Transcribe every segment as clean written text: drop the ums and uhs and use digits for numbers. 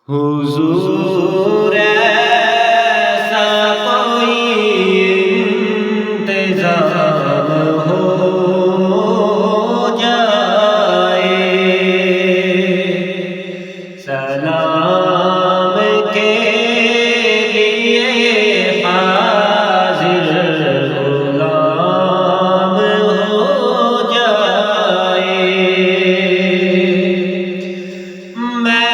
हुजूर ऐसा कोई इंतज़ाम हो जाए, सलाम के लिए हाज़िर गुलाम हो जाए। मैं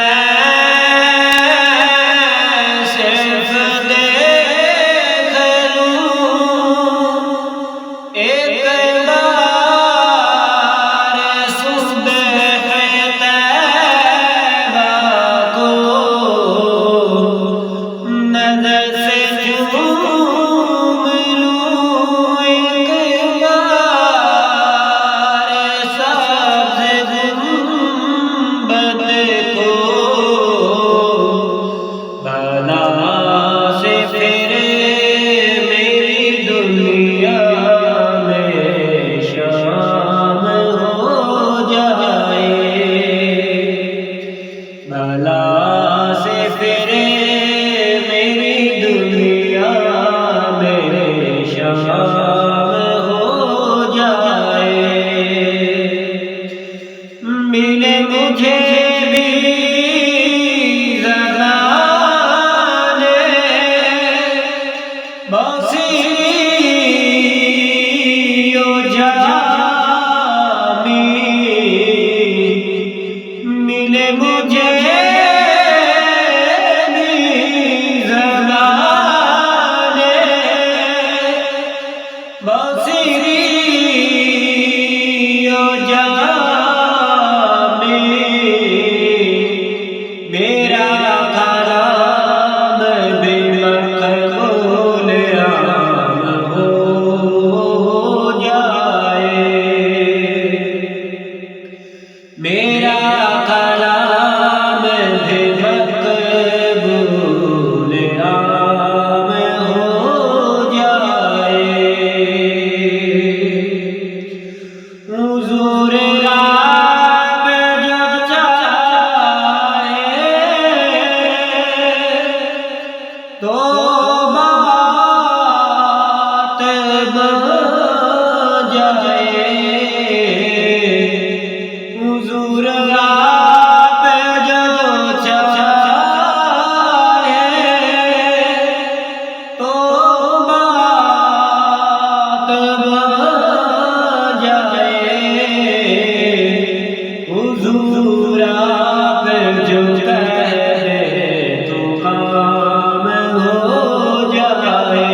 मिले मुझे भी ज़माने बसीयो जामी, मिले मुझे भी ज़माने बसीयो जामी। मेरा कलाम भी मक़बूल आम हो जाए। हुज़ूर राब जो चाहे तो बात बन जाए। हुज़ूर आप जो चाहे तो बात बन जाए। हुज़ूर आप जो कहे तो काम हो जाए।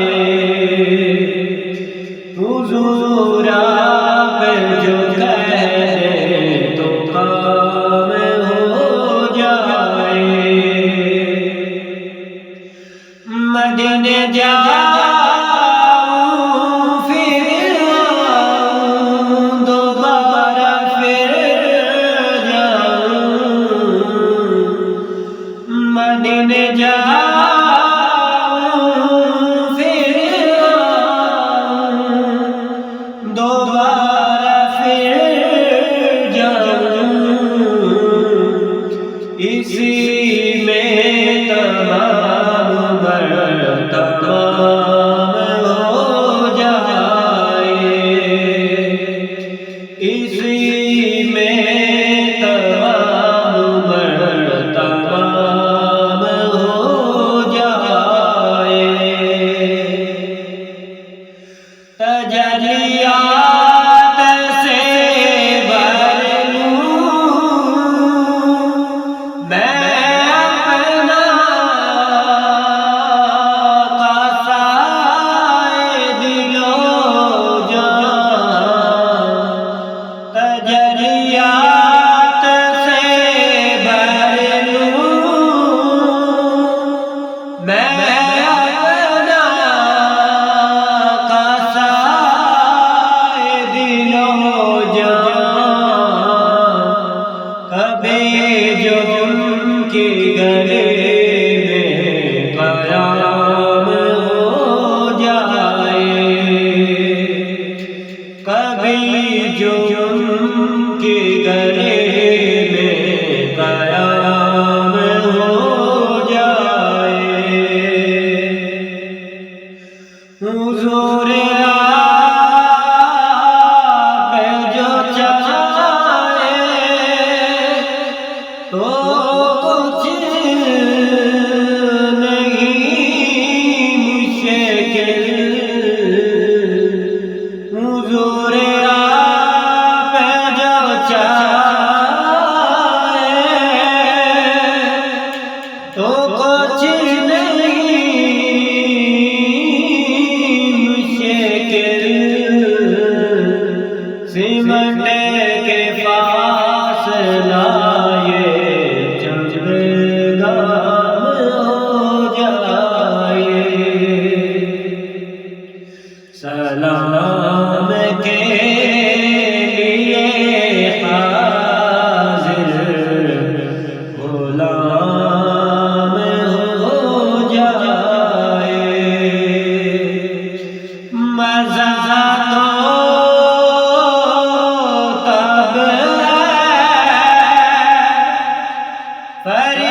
हुज़ूर आप जो मदीने जाऊं फिर आऊं, दोबारा फिर जाऊं। मदीने जाऊं फिर आऊं, दोबारा फिर जाऊं। इसी में तमाम तमाम हो जाए। इसी में तमाम तमाम हो जाए। तजलियात से भर लूं मैं के गले में क़याम हो जाए। कभी जो के गले में क़याम हो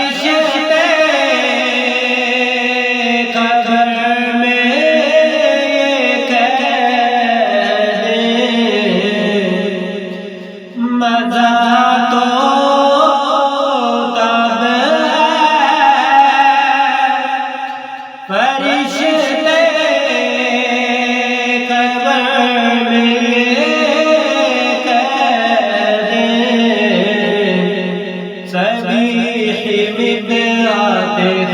फरिश्ते कब्र में ये कह दें, मज़ा तो तब फरिश्ते कब्र में ये कह दें, सभी हिम्मत आते